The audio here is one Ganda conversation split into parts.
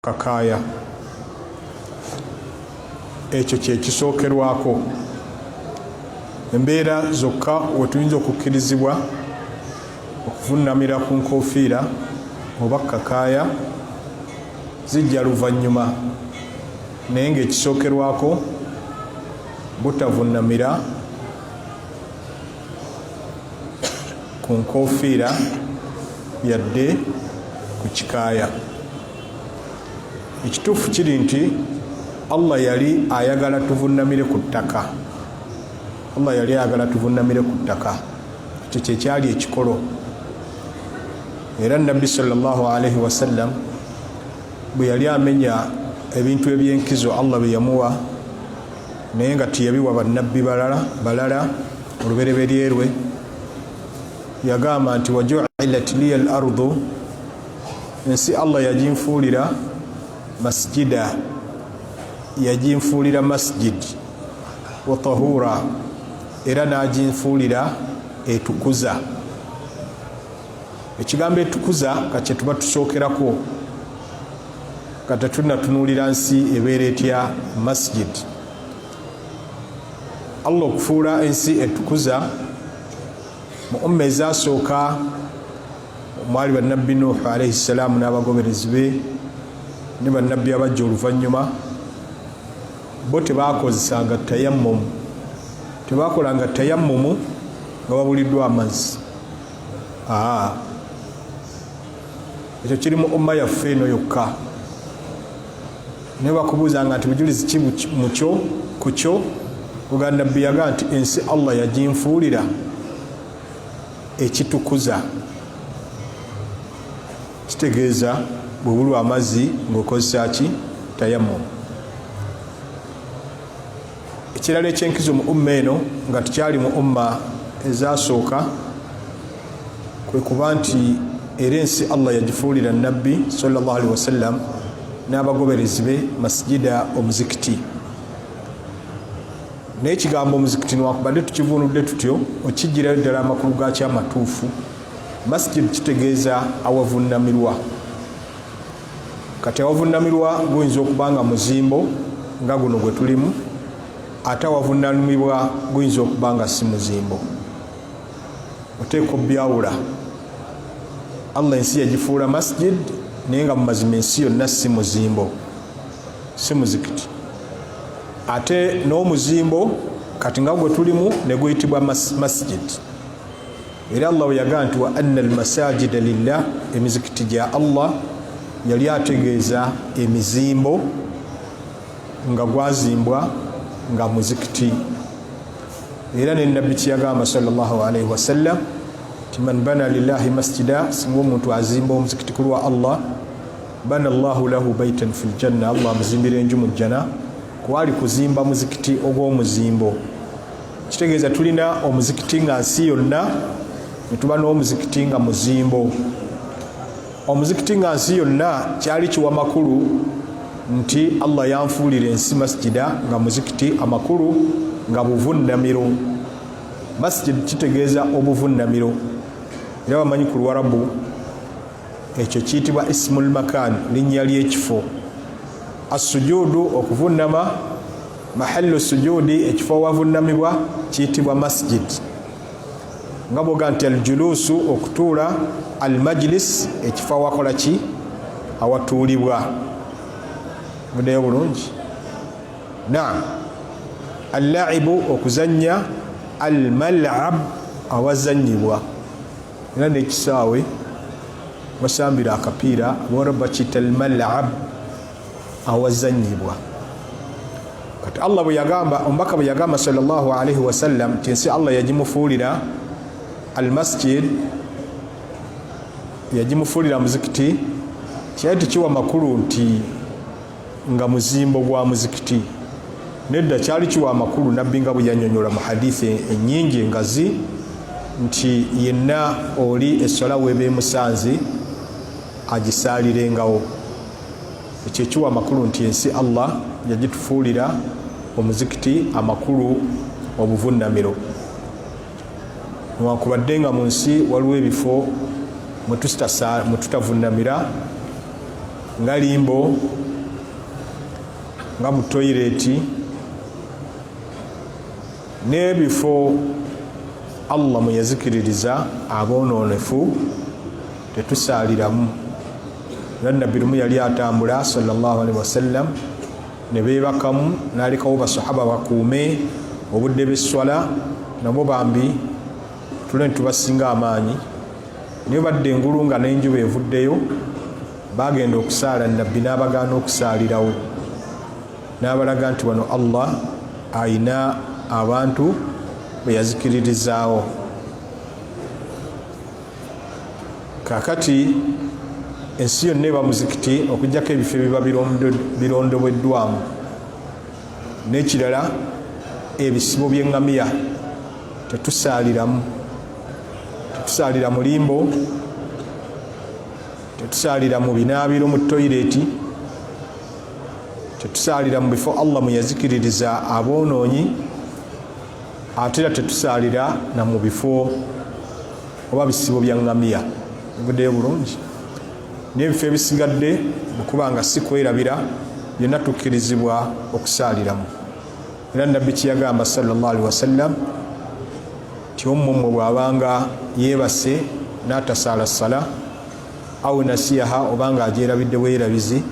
kakaya ekyo kye kisookerwako. Embeera zokka wetuyinza okukkirizibwa okuvunnamira ku nkoofiira oba kakaya zijja luvannyuma, naye ng'ekisookerwako butavunnamira ku nkoofiira yadde ku kikaaya. Ekituufu kiri nti Allah yali ayagala tuvunnamire ku ttaka. Allah yali ayagala tuvunnamire ku ttaka. Ekyo kye kyali ekikolo. Era Nabbi sallallahu alaihi wasallam bwe yali amenya ebintu eby'enkizo Allah bye yamuwa, naye nga tiyabiwa bannabbi balala olubereberye lwe, yagamba nti waju'ilat liya al-ardu, ensi Allah yaginfuulira masjida, yaginfuulira masjid wa tahura, era n'aginfuulira etukuza. Ekigambo etukuza kakye tuba tusookerako kata tunatunuulira nsi ebeera etya masjid. Allah okufuula ensi etukuza mu umma ezasooka mwali bannabbi Nuuhu alayhi salaamu n'abagoberezi be ne bannabbi abajja oluvannyuma, bo tebaakozesanga tayammumu, tebaakolanga tayammumu nga babuliddwa amazzi. Ekyo kiri mu umma yaffe eno yokka. Ne bakubuuzanga nti bujulizi ki ku kyo, oganda nabbi yagamba nti ensi Allah yaginfuulira ekitukuza. Kitegeeza bwe bulwa amazzi ng'okozesa ki? Tayammumu. Ekirala ekyenkizo mu umma eno nga tukyali mu umma ezasooka kwe kuba nti era ensi Allah yagifuulira nabbi sallallahu alaihi wasallam n'abagoberezi be masjida, omuzikiti. Naye ekigambo omuzikiti niwakubadde tukivunudde tutyo, okijjirayo ddala amakulu gaakyo amatuufu. Masjid kitegeeza awavunnamirwa. Kati awavunnamirwa guyinza okuba nga muzimbo nga guno gwe tulimu, ate awavunnamirwa guyinza okuba nga si muzimbo. Oteeka obyawula. Allah ensi yagifuula masjid, naye nga mu mazima ensi yonna si muzimbo, si muzikiti. Ate n'omuzimbo kati nga gwe tulimu ne guyitibwa masjid. Era Allah yagamba nti wa anna almasajida lillah, emizikiti gya Allah. Yali ategeeza emizimbo nga gwazimbwa nga muzikiti. Era ne nabbi kyeyagamba sallallahu alaihi wasallam ti man bana lillahi masjida, singa omuntu azimba omuzikiti ku lwa Allah, bana Allahu lahu baitan fil janna, Allah amuzimbira enju mu jjana. Kwali kuzimba muzikiti ogw'omuzimbo. Kitegeeza tulina omuzikiti nga nsi yonna, ne tuba n'omuzikiti nga muzimbo. Omuzikiti nga nsi yonna kyali kiwa makulu nti Allah yanfuulira ensi masjida nga muzikiti, amakulu nga buvunnamiro. Masjid kitegeeza obuvunnamiro. Era bamanyi ku Luwarabu ekyo kiyitibwa ismul makan, linnya ly'ekifo. As-sujudu, okuvunnama, mahallu sujudi, ekifo awavunnamibwa kiyitibwa masjid. Nga bw'oga nti aljuluusu, okutuula, almajlis, ekifo awakola ki? Awatuulibwa. Muddeyo bulungi. Naam. Allaibu, okuzannya, almal'ab, awazannyibwa. Era n'ekisaawe wasambira akapiira bora bakiyita almal'ab, awazannyibwa. Kati Allah bwe yagamba, omubaka bwe yagamba sallallahu alaihi wasallam nti ensi Allah yagimufuulira almasjid, yagimufuulira muzikiti, kyali tekiwa makulu nti nga muzimbo gwa muzikiti. Nedda kyali kiwa amakulu nabbi nga bwe yannyonnyola mu hadithi ennyingi engazi nti yenna oli essala weeba emusanze agisaalirengawo. Ekyo kiwa amakulu nti ensi Allah yagitufuulira omuzikiti, amakulu obuvunnamiro. Newankubadde nga mu nsi waliwo ebifo mwe tutavunnamira, nga limbo nga mu toyireti n'ebifo Allah mwe yazikiririza aboononefu tetusaaliramu. Era nabbi lumu yali atambula sallallahu alaihi wasallam ne beebakamu n'alekawo basahaba bakuume obudde b'esswala nabo bambi tule nitubasinga amaanyi. Niyo badde engulu nga n'enjuba evuddeyo bagenda okusaala, nabbi n'abagaana okusaalirawo n'abalaga nti wano Allah ayina abantu be yazikiririzaawo. Kaakati ensi yonna eba muzikiti okuggyako ebifo ebiba birondobweddwamu, n'ekirala ebisibo by'eŋŋamiya tetusaaliramu. Tetusaalira mu limbo, tetusaalira mu binaabiro mu toyireti, tetusaalira mu bifo Allah mwe yazikiririza aboonoonyi, ate era tetusaalira na mu bifo oba bisibo bya ŋŋamiya. Nguddeyo bulungi. N'ebifo ebisigadde okuba nga si kwerabira byonna tukkirizibwa okusaaliramu. Era nabbi kyeyagamba sallallahu alaihi wasallam ti ommumwe bw'abanga yeebase n'atasaala ssala aw nasiyaha obanga agyerabidde bwerabizi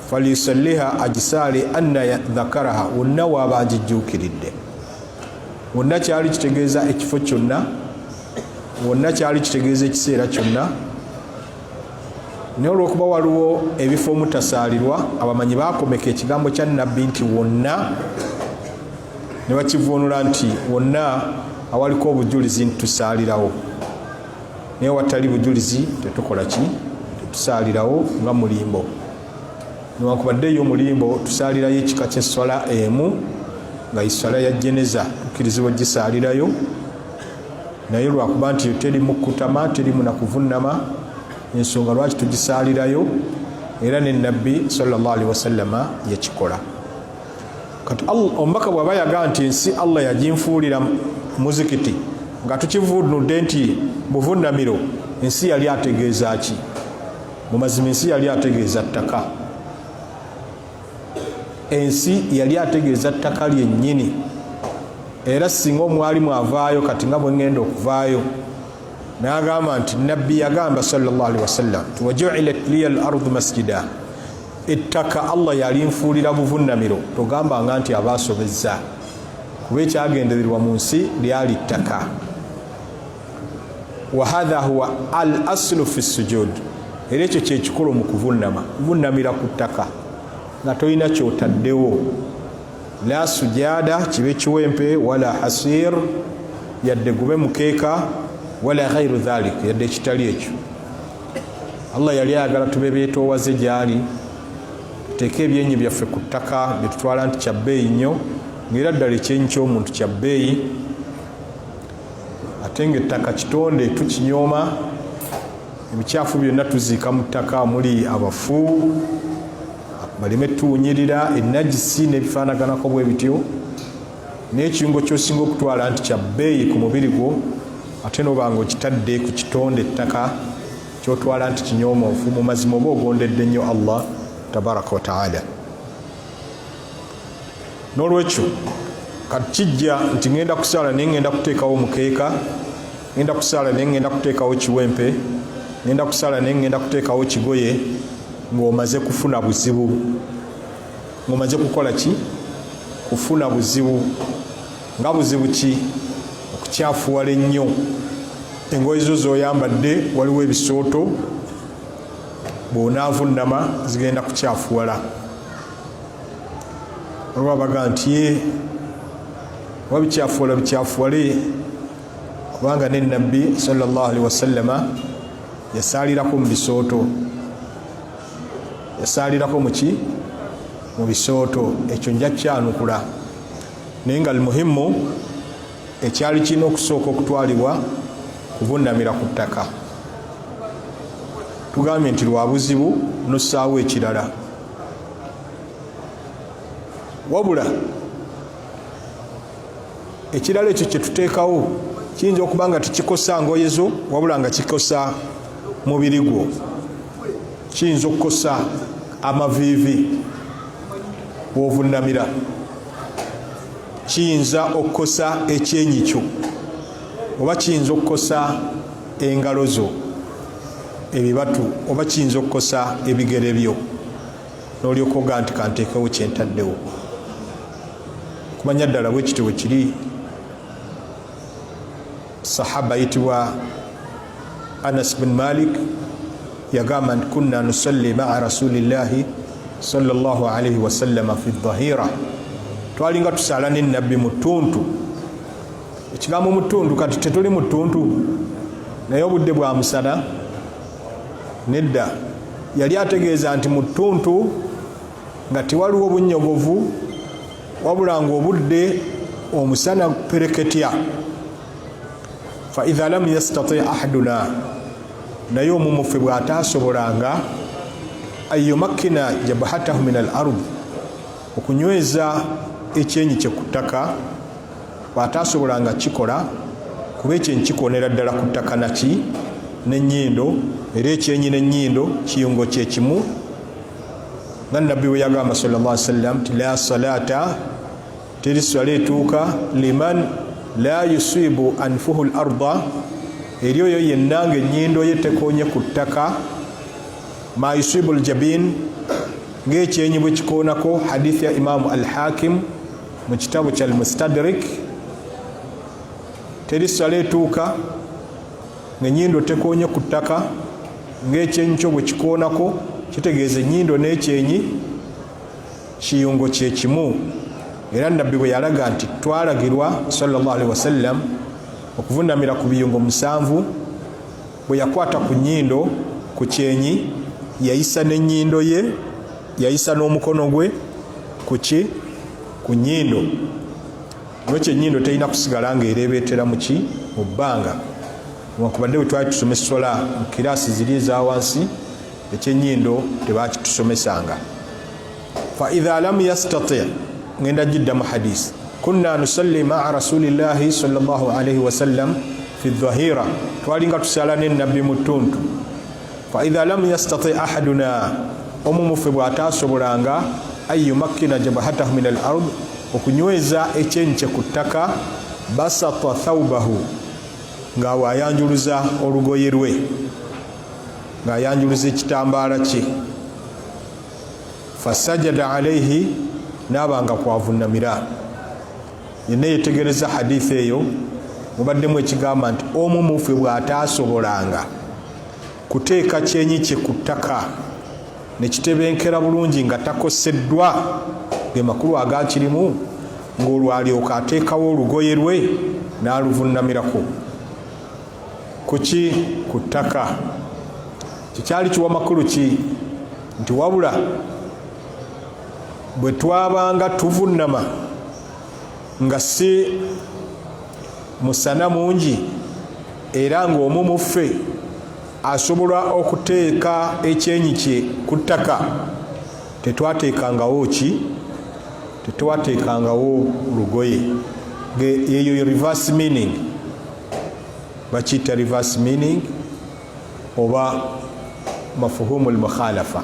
falyusalliha agisaale anna dhakaraha wonna waaba agijjuukiridde. Wonna kyali kitegeeza ekifo kyonna, wonna kyali kitegeeza ekiseera kyonna. Naye olw'okuba waliwo ebifo omutasaalirwa, abamanyi baakomeka ekigambo kya nabbi nti wonna, ne bakivuunula nti wonna awaliko obujulizi ntusaalirawo, naye watali bujulizi tetukola ki? Tetusaalirawo nga mulimbo. Newankubadde yo mulimbo tusaalirayo ekika ky'esswala emu nga esswala ya jeneza tukkirizibwa gisaalirayo, naye lwakuba nti terimu kutama, terimu na kuvunnama, ensonga lwaki tugisaalirayo, era ne nabbi sallallahu alaihi wasallama yakikola. Kati omubaka bw'aba yagaa nti ensi Allah yaginfuulira muzikiti nga tukivuunudde nti buvunnamiro, ensi yali ategeeza ki? Mu mazima ensi yali ategeeza ttaka. Ensi yali ategeeza ttaka lyennyini. Era singa omwalimu avaayo kati nga bwe ngenda okuvaayo n'agamba nti nabbi yagamba sallallahu alaihi wasallam ti waju'ilat liya al-ardu masjida, ettaka Allah yalinfuulira buvunnamiro, togambanga nti abaasobezza, kuba ekyagendererwa mu nsi lyali ttaka. Wa hadha huwa al aslu fi sujud, era ekyo kyekikulu mu kuvunnama, kuvunnamira ku ttaka nga tolina kyotaddewo, la sujada kibe kiwempe wala hasir yadde gube mukeeka wala ghairu dhalik yadde ekitali ekyo. Allah yali ayagala tube beetoowaze gyali, tuteeke ebyenyi byaffe ku ttaka bye tutwala nti kya bbeeyi nnyo, ng'era ddala ekyenyi ky'omuntu kya bbeeyi, ate ng'ettaka kitonde tukinyooma, ebikyafu byonna tuziika mu ttaka, muli abafu baleme tuwunyirira, ennajisi n'ebifaanaganako bwe bityo, n'ekiyungo ky'osinga okutwala nti kya bbeeyi ku mubiri gwo, ate n'obanga okitadde ku kitonde ettaka kyotwala nti kinyoomoofu, mu mazima oba ogondedde nnyo Allah tabaraka wa taala. N'olwekyo kati kijja nti ngenda kusaala naye ngenda kuteekawo omukeeka, ngenda kusaala naye ngenda kuteekawo kiwempe, ngenda kusaala naye ngenda kuteekawo kigoye, ng'omaze kufuna buzibu. Ng'omaze kukola ki? Kufuna buzibu. Nga buzibu ki? Okukyafuwala ennyo. Engoye zo z'oyambadde waliwo ebisooto, bw'onaavunnama zigenda kukyafuwala. Waliwo abaga nti ye oba bikyafuwala bikyafuwale, kubanga ne nabbi sallallahu alaihi wasallama yasaalirako mu bisooto. Yasaalirako mu ki? Mu bisooto. Ekyo nja kyanukula. Naye nga muhimu ekyali kirina okusooka okutwalibwa kuvunnamira ku ttaka. Tugambye nti lwa buzibu n'ossaawo ekirala. Wabula ekirala ekyo kye tuteekawo kiyinza okuba nga tekikosa ngoye zo, wabula nga kikosa mubiri gwo. kiyinza okukosa amaviivi bw'ovunnamira, kiyinza okukosa ekyenyi kyo, oba kiyinza okukosa engalo zo ebibatu, oba kiyinza okukosa ebigere byo, n'olyoka oga nti kanteekewo kyentaddewo. Kumanya ddala bwe kityo bwe kiri. Sahaba ayitibwa Anas bin Malik yagamba nti kunna nusalli maa rasulillahi sallallahu alaihi wasallama fi dhahira, twalinga tusala n'ennabbi mu ttuntu. Ekigambo mu ttuntu kati tetuli mu ttuntu naye obudde bwa musana nedda, yali ategeeza nti mu ttuntu nga tewaliwo obunnyogovu wabula ng'obudde omusana pereketya. Fa idha lam yastati ahaduna, naye omu muffe bw'ataasobolanga ayyumakkina jabhatahu min al ard, okunyweza ekyenyi kye ku ttaka, bw'ataasobolanga kikola kuba ekyenyi kikonera ddala ku ttaka naki n'ennyindo, era ekyenyi n'ennyindo kiyungo kye kimu. Nga nabbi bwe yagamba sallallahu alaihi wasallam ti la salata, teri swala etuuka liman la yusibu anfuhu al arda, eri oyo yenna ng'ennyindo ye tekonye ku ttaka, ma yusibu al jabin, ng'ekyenyi bwe kikoonako. Hadithi ya Imamu al Hakim mu kitabu kya al Mustadrik, teri swala etuuka ng'ennyindo tekonye ku ttaka, ng'ekyenyi kyo bwe kikoonako, kitegeeza ennyindo n'ekyenyi kiyungo kye kimu. Era nabbi bwe yalaga nti twalagirwa sallallahu alaihi wasallam okuvunnamira ku biyungo 7, bwe yakwata ku nnyindo ku kyenyi yayisa n'ennyindo ye, yayisa n'omukono gwe ku nnyindo. Lwekyo ennyindo terina kusigala ng'ereebeetera mu bbanga. Newankubadde bwe twali tusomesa sola mu kiraasi ziri eza wansi, ekyenyindo tebakitusomesanga. Fa idha lam yastati, ngenda jidda mu hadisi, kunna nusalli maa rasulillahi sallallahu alaihi wasallam fi dhahira, twalinga tusala n'ennabbi mu ttuntu. Fa idha lam yastati ahaduna, omu muffe bw'ataasobolanga ayyumakkina jabhatahu min al ard, okunyweza ekyenyi kye ku ttaka, basata thawbahu, ng'awayanjuluza olugoye lwe, ng'ayanjuluza ekitambaala kye. Fasajada alaihi, n'abanga kwavunnamira. Yenna yetegereza hadithi eyo mubaddemu ekigamba nti omu muffe bw'ataasobolanga kuteeka kyenyi kye ku ttaka ne kitebenkera bulungi nga takoseddwa ge makulu agakirimu, ng'olwo alyoka ateekawo olugoye lwe n'aluvunnamirako kuki ku ttaka. Kikyali kiwa makulu ki nti wabula bwe twabanga tuvunnama nga si musana mungi era ng'omu mu ffe asobola okuteeka ekyenyi kye ku ttaka, tetwateekangawo lugoye. Yeyo reverse meaning, bakiyita reverse meaning oba mafuhumu al-mukhalafa,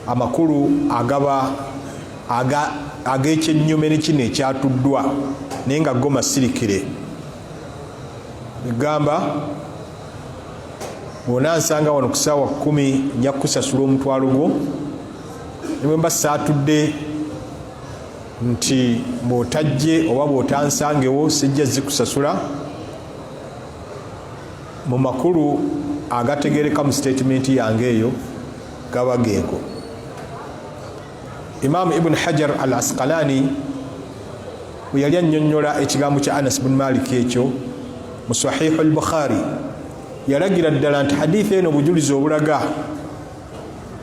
amakulu agaba ag'ekyennyume ne kino ekyatuddwa naye nga go masirikire. Egamba bw'ona nsanga wano ku ssaawa 10 nja kukusasula omutwalo gwo, ne bwe mba saatudde nti bw'otajje oba bw'otansangewo sijja zikusasula, mu makulu agategereka mu statement yange eyo gaba gengo. Imam Ibn Hajar al-Asqalani bwe yali annyonnyola ekigambo kya Anas bin Malik ekyo mu Sahih al-Bukhari, yalagira ddala nti hadithi eno bujulizi obulaga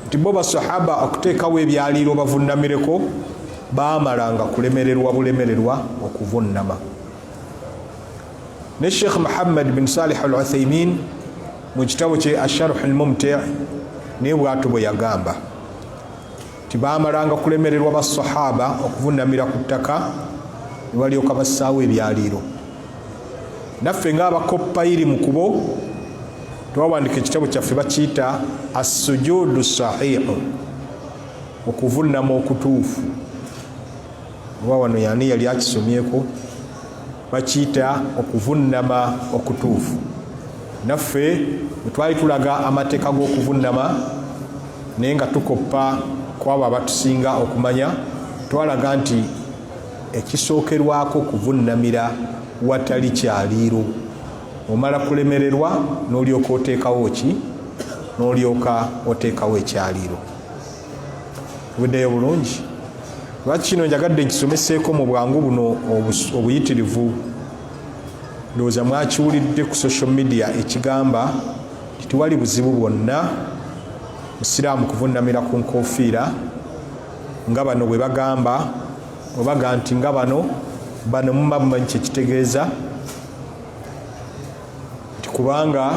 nti bo basahaba okuteekawo ebyaliiro bavunnamireko baamalanga kulemererwa bulemererwa okuvunnama. Ne Sheikh Muhammad bin Salih al-Uthaymin mu kitabo kye Asharh al-Mumti' ne bw'atyo bwe yagamba nti baamalanga kulemererwa basahaba okuvunnamira ku ttaka ne balyoka bassaawo ebyaliiro. Naffe ng'abakopayiri mu kubo twawandika ekitabo kyaffe bakiyita assujudu sahihu, okuvunnama okutuufu. oba wano yani yali akisomyeko, bakiyita okuvunnama okutuufu. Naffe bwe twali tulaga amateeka g'okuvunnama naye nga tukoppa kwabo abatusinga okumanya, twalaga nti ekisookerwako kuvunnamira watali kyaliiro. Omala kulemererwa n'olyoka oteekawo ki? N'olyoka oteekawo ekyaliiro. Tubuddeyo bulungi. Lwaki kino njagadde nkisomeseeko mu bwangu buno obuyitirivu. Ndowooza mwakiwulidde ku social media ekigamba nti tewali buzibu bwonna musiraamu kuvunnamira ku nkoofiira nga bano bwe bagamba, obaga nti nga bano muba mumanyi kyekitegeeza nti kubanga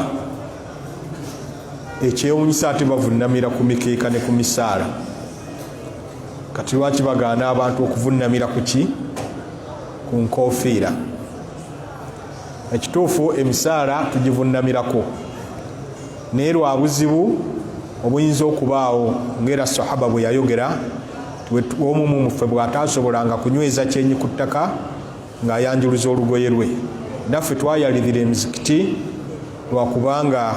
ekyewuunyisa ate bavunnamira ku mikeeka ne ku misaala. Kati lwaki bagaana abantu okuvunnamira ku ki? Ku nkoofiira. Ekituufu emisaala tugivunnamirako, naye lwa buzibu obuyinza okubaawo ng'era sahaba bwe yayogera, omu muffe bw'ataasobolanga kunyweza kyenyi ku ttaka ng'ayanjuluza olugoye lwe. Naffe twayalirira emizikiti lwakubanga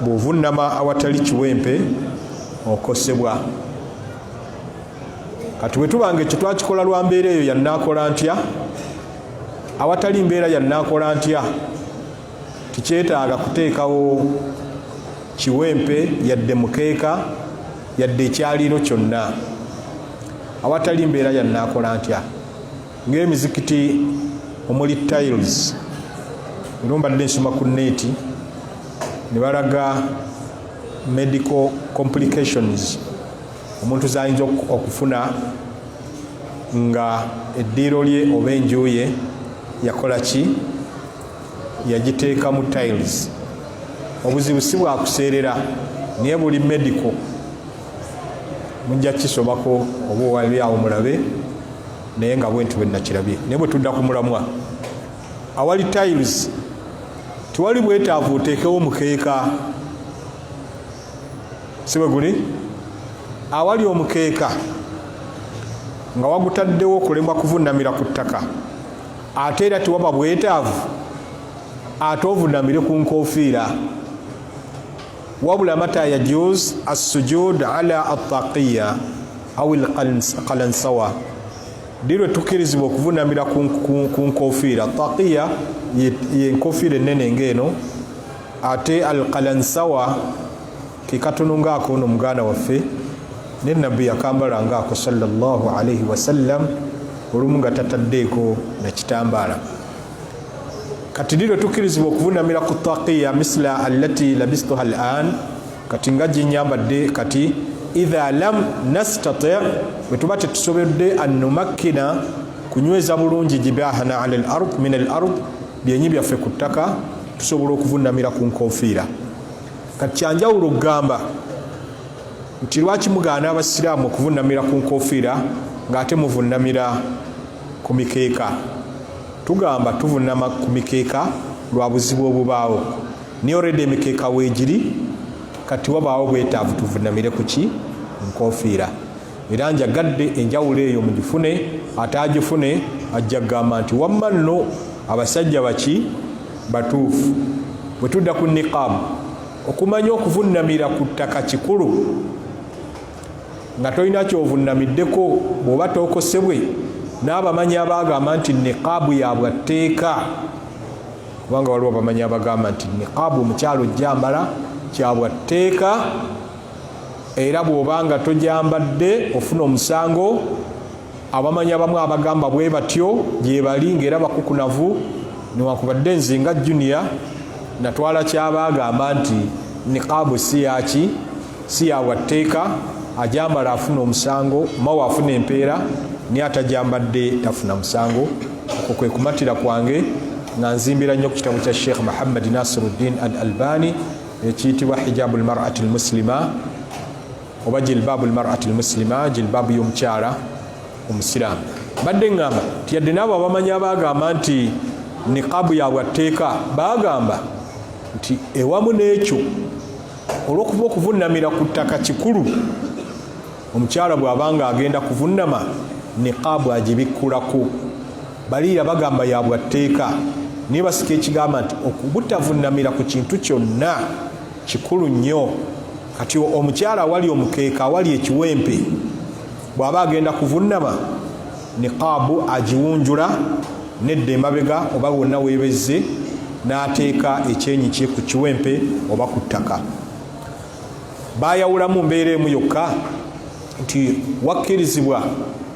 bw'ovunnama awatali kiwempe okosebwa. Kati bwe tubanga ekyo twakikola lwa mbeera eyo yannaakola ntya? Awatali mbeera yannaakola ntya? Tikyetaaga kuteekawo kiwempe yadde mukeeka yadde ekyaliiro kyonna. Awatali mbeera yannaakola ntya? Ng'emizikiti omuli tiles, era mbadde nsoma ku neeti ne balaga medical complications omuntu z'ayinza okufuna nga eddiiro lye oba enju ye yakola ki? Yagiteeka mu tiles. Obuzibu si bwakuseerera, naye buli medical mujja kisomako oba wali awo mulabe, naye nga bwe nti bwe nakirabye. Naye bwe tudda ku mulamwa awali tiles tewali bwetaavu oteekewo mukeeka, si bwe guli? Awali omukeeka nga wagutaddewo okulemwa kuvunnamira ku ttaka, ate era tewaba bwetaavu ate ovunnamire ku nkoofiira. wabula mata yajuz as-sujud ala at-taqiya aw al-qalansawa. Diro tukirizibwa okuvunnamira ku nkoofiira. Taqiya ye nkoofiira ennene ng'eno, ate al-qalansawa kikatono ng'ako ono muganda waffe ne nabbi yakambala ng'ako sallallahu alayhi wasallam, olumu nga tataddeeko na kitambaala. Kati diro tukirizibwa okuvunnamira ku taqiya misla allati labistuha al'an, kati nga ginyambadde. Kati idha lam nastati', bwe tuba tetusobodde annumakkina kunyweza bulungi jibahana ala al-ard min al-ard, byenyi byaffe ku ttaka, tusobola okuvunnamira ku nkoofiira. Kati kyanjawulo okugamba nti lwaki mugaana abasiraamu okuvunnamira ku nkoofiira ng'ate muvunnamira ku mikeeka? Tugamba tuvunnama ku mikeeka lwa buzibu obubaawo, naye already emikeeka weegiri, kati wabaawo bwetaavu tuvunnamire ku ki? Nkoofiira. Era njagadde enjawulo eyo mugifune, ate agifune ajja kugamba nti wamma nno abasajja baki? Batuufu. Bwe tudda ku niqaabu, okumanya okuvunnamira ku ttaka kikulu nga tolina kyovunnamiddeko bw'oba tookosebwe. N'abamanyi abagamba nti niqaabu ya bwatteeka, kubanga waliwo abamanyi abagamba nti niqaabu omukyalo gyambala kya bwatteeka, era bw'obanga togyambadde ofuna omusango. Abamanyi abamu abagamba bwe batyo gye bali, ng'era bakukunavu. Newankubadde nze nga junior natwala kyabagamba nti niqaabu si yaki? Si ya bwatteeka, agyambala afuna omusango, mawe afuna empeera, naye atagyambadde tafuna musango. Okwo kwe kumatira kwange nga nzimbira nnyo ku kitabu kya Sheikh Muhammad Nasiruddin al-Albani ekiyitibwa hijabu al-mar'ati al-muslima oba jilbabu al-mar'ati al-muslima, jilbabu y'omukyala omusiraamu. Badde ngamba tiyadde n'abo abamanyi abagamba nti niqaabu ya bwatteeka, bagamba nti ewamu n'ekyo olw'okuba okuvunnamira ku ttaka kikulu, omukyala bw'abanga agenda kuvunnama niqaabu agibikkulako. Baliira bagamba ya bwatteeka, naye basika ekigamba nti okubutavunnamira ku kintu kyonna kikulu nnyo. Kati omukyala awali omukeeka, awali ekiwempe, bw'aba agenda kuvunnama niqaabu agiwunjula nedda emabega oba wonna weebezze, n'ateeka ekyenyi kye ku kiwempe oba ku ttaka. Baayawulamu mbeera emu yokka nti wakkirizibwa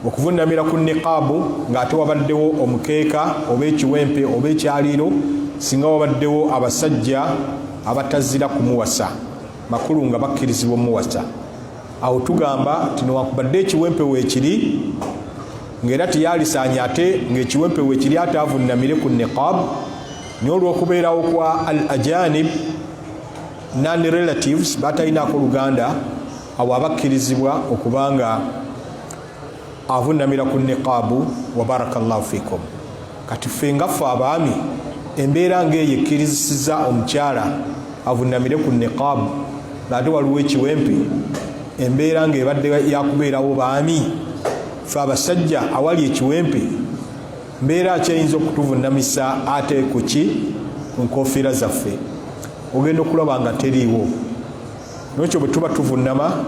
okuvunnamira ku niqaabu ng'ate wabaddewo omukeeka oba ekiwempe oba ekyaliiro, singa wabaddewo abasajja abatazira kumuwasa, makulu nga bakkirizibwa omuwasa. Awo tugamba nti newakubadde ekiwempe weekiri ng'era teyalisaanya ate ng'ekiwempe weekiri ate avunnamire ku niqaabu, naye olw'okubeerawo kwa al ajanib non-relatives batalinaako Luganda, awo abakkirizibwa okubanga avunnamira ku niqaabu. Wa barakallahu fikum. Kati ffe nga ffe abaami embeera ng'eyo ekkirizisiza omukyala avunnamire ku niqaabu ng'ate waliwo ekiwempe, embeera ng'ebadde yakubeerawo baami ffe abasajja awali ekiwempe, mbeera akyeyinza okutuvunnamisa ate ku ki? Ku nkofiira zaffe. Ogenda okulaba nga teriiwo. N'ekyo bwe tuba tuvunnama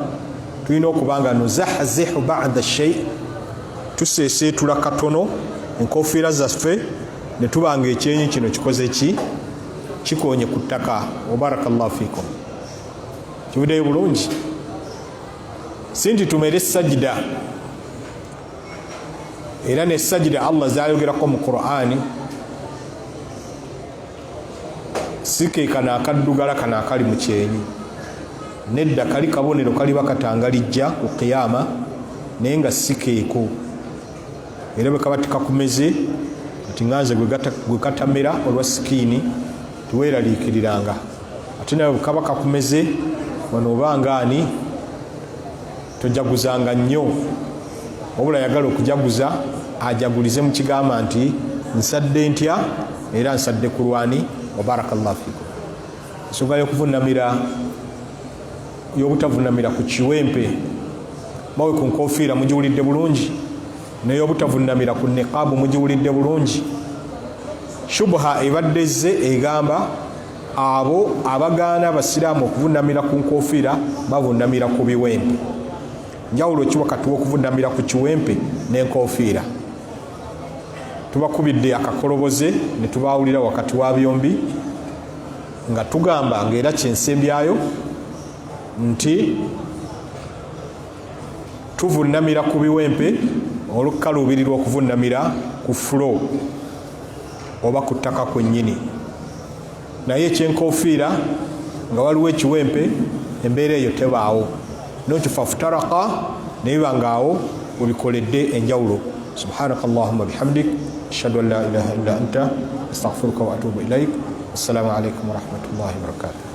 tulina okuba nga nuzahzihu ba'da shay, tuseeseetula katono enkofiira zaffe ne tuba nga ekyenyi kino kikoze ki? Kikoonye ku ttaka. Wa barakallahu fikum. Kibuddeyo bulungi. Si nti tumere sajida, era ne sajida Allah zayogerako mu Qur'ani si ke kano akaddugala kano akali mu kyenyi, nedda kali kabonero kaliba katangalijja ku qiyama, naye nga si keeko. Era bwe kaba tikakumeze kati nganze gwe katamera olwa sikiini tuweeraliikiriranga, ate nawe bwe kaba kakumeze wano obanga ani tojaguzanga nnyo, wabula yagala okujaguza ajagulize mu kigamba nti nsadde ntya era nsadde ku lwani. Wa barakallahu fikum. Ensonga y'obutavunnamira ku kiwempe mawe ku nkofiira mugiwulidde bulungi, naye obutavunnamira ku niqaabu mugiwulidde bulungi. Shubha ebadde zze egamba abo abagaana abasiraamu okuvunnamira ku nkofiira bavunnamira ku biwempe. Njawulo ki wakati w'okuvunnamira ku kiwempe n'enkofiira? Tubakubidde akakoloboze ne tubaawulira wakati wa byombi nga tugamba ng'era kyensembyayo nti tuvunnamira ku biwempe olukaluubirirwa okuvunnamira ku fulo oba ku ttaka kwennyini, naye ekyenkofiira nga waliwo ekiwempe embeera eyo tebaawo. Nokifa futaraka ne biba ngaawo webikoledde enjawulo. Subhanaka Allahumma bihamdik ashhadu an la ilaha illa anta astaghfiruka wa atubu ilaik. Assalamu alaikum wa rahmatullahi wa barakatuh.